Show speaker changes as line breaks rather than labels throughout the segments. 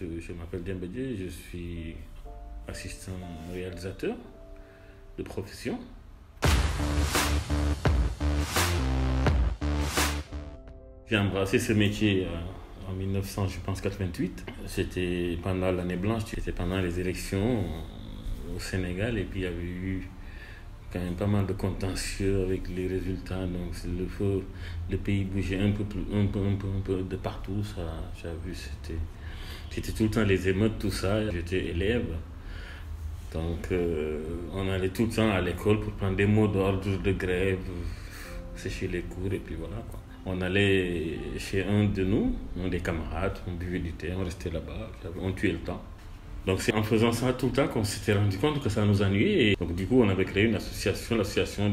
Je m'appelle Demba Dièye, je suis assistant réalisateur de profession. J'ai embrassé ce métier en 1988. C'était pendant l'année blanche, c'était pendant les élections au Sénégal, et puis il y avait eu quand même pas mal de contentieux avec les résultats. Donc le pays bougeait un peu de partout. Ça, j'ai vu, c'était tout le temps les émeutes, tout ça. J'étais élève, donc on allait tout le temps à l'école pour prendre des mots d'ordre de grève, sécher les cours, et puis voilà, quoi. On allait chez un de nous, un des camarades, on buvait du thé, on restait là-bas, on tuait le temps. Donc c'est en faisant ça tout le temps qu'on s'était rendu compte que ça nous ennuyait. Et donc du coup, on avait créé une association, l'association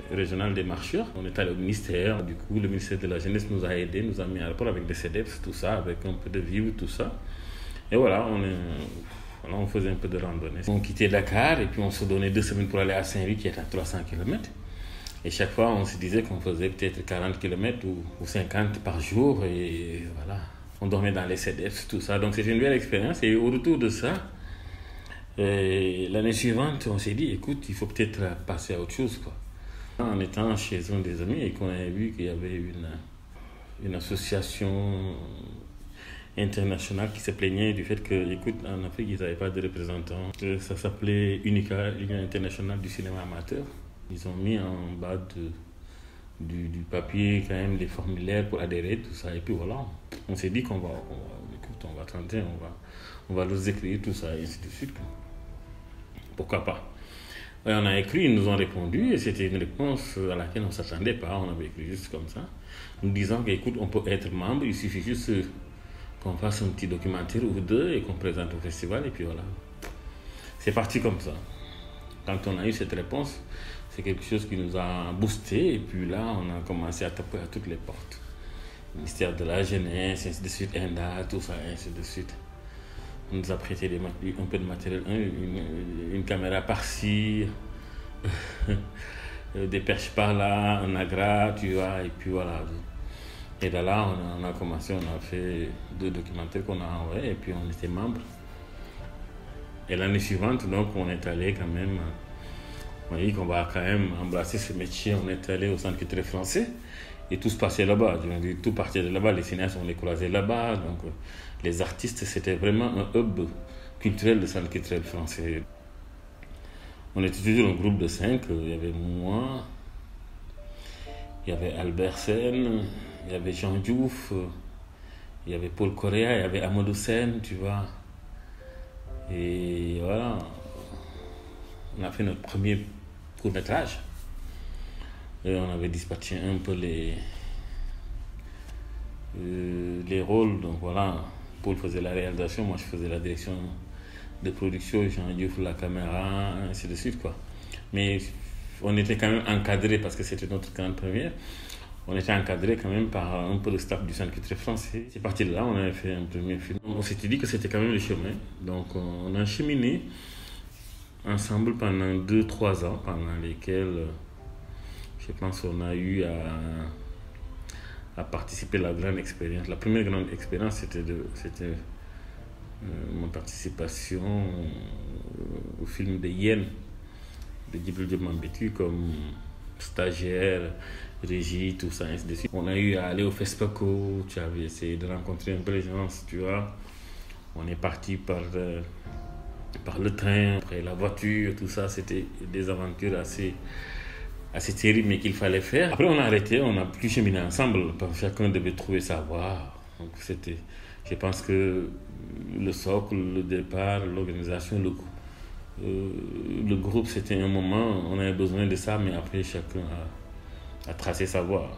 régionale des marcheurs. On est allé au ministère. Du coup, le ministère de la Jeunesse nous a aidés, nous a mis en rapport avec des CEDEPS, tout ça, avec un peu de vivres, tout ça. Et voilà, on faisait un peu de randonnée. On quittait Dakar et puis on se donnait 2 semaines pour aller à Saint-Louis, qui est à 300 km. Et chaque fois, on se disait qu'on faisait peut-être 40 km ou 50 par jour. Et voilà, on dormait dans les CEDEPS, tout ça. Donc c'était une belle expérience. Et au retour de ça, l'année suivante, on s'est dit, écoute, il faut peut-être passer à autre chose, quoi. En étant chez un des amis et qu'on avait vu qu'il y avait une association internationale qui se plaignait du fait que, écoute, en Afrique, ils n'avaient pas de représentants. Ça s'appelait UNICA, l'Union internationale du cinéma amateur. Ils ont mis en bas du papier quand même des formulaires pour adhérer, tout ça. Et puis voilà, on s'est dit qu'on va tenter, on va leur écrire, tout ça, et ainsi de suite. Pourquoi pas? Et on a écrit, ils nous ont répondu, et c'était une réponse à laquelle on ne s'attendait pas. On avait écrit juste comme ça, nous disant qu'écoute, on peut être membre, il suffit juste qu'on fasse un petit documentaire ou 2 et qu'on présente au festival, et puis voilà. C'est parti comme ça. Quand on a eu cette réponse, c'est quelque chose qui nous a boosté, et puis là, on a commencé à taper à toutes les portes. Ministère de la Jeunesse, ainsi de suite, ENDA, tout ça, ainsi de suite. On nous a prêté un peu de matériel, une caméra par-ci, des perches par-là, un agra, tu vois, et puis voilà. Et là, on a commencé, on a fait 2 documentaires qu'on a envoyés, et puis on était membres. Et l'année suivante, donc, on est allé quand même, on a dit qu'on va quand même embrasser ce métier. On est allé au Centre culturel français et tout se passait là-bas. Tout partait de là-bas, les cinéastes, on les croisait là-bas. Donc, les artistes, c'était vraiment un hub culturel, le Centre culturel français. On était toujours un groupe de 5. Il y avait moi, il y avait Albert Sen, il y avait Jean Diouf, il y avait Paul Correa, il y avait Amadou Sen, tu vois. Et voilà, on a fait notre premier court-métrage. Et on avait dispatché un peu les rôles. Donc voilà, Paul faisait la réalisation, moi je faisais la direction de production, Jean Diouf la caméra, ainsi de suite, quoi. Mais on était quand même encadré, parce que c'était notre grande première. On était encadré quand même par un peu le staff du Centre culturel français. C'est parti de là, on avait fait un premier film. On s'était dit que c'était quand même le chemin. Donc on a cheminé ensemble pendant 2-3 ans, pendant lesquels je pense qu'on a eu à participer à la grande expérience. La première grande expérience, c'était ma participation au film de Yen, de Djibril Diop Mambéty, comme stagiaire, régie, tout ça, ainsi de suite. On a eu à aller au FESPACO, tu avais essayé de rencontrer un peu les gens, tu vois. On est parti par le train, après la voiture, tout ça, c'était des aventures assez terribles, mais qu'il fallait faire. Après, on a arrêté, on n'a plus cheminé ensemble, parce que chacun devait trouver sa voie. Donc, je pense que le socle, le départ, l'organisation, le groupe, c'était un moment, on avait besoin de ça, mais après, chacun a tracé sa voie.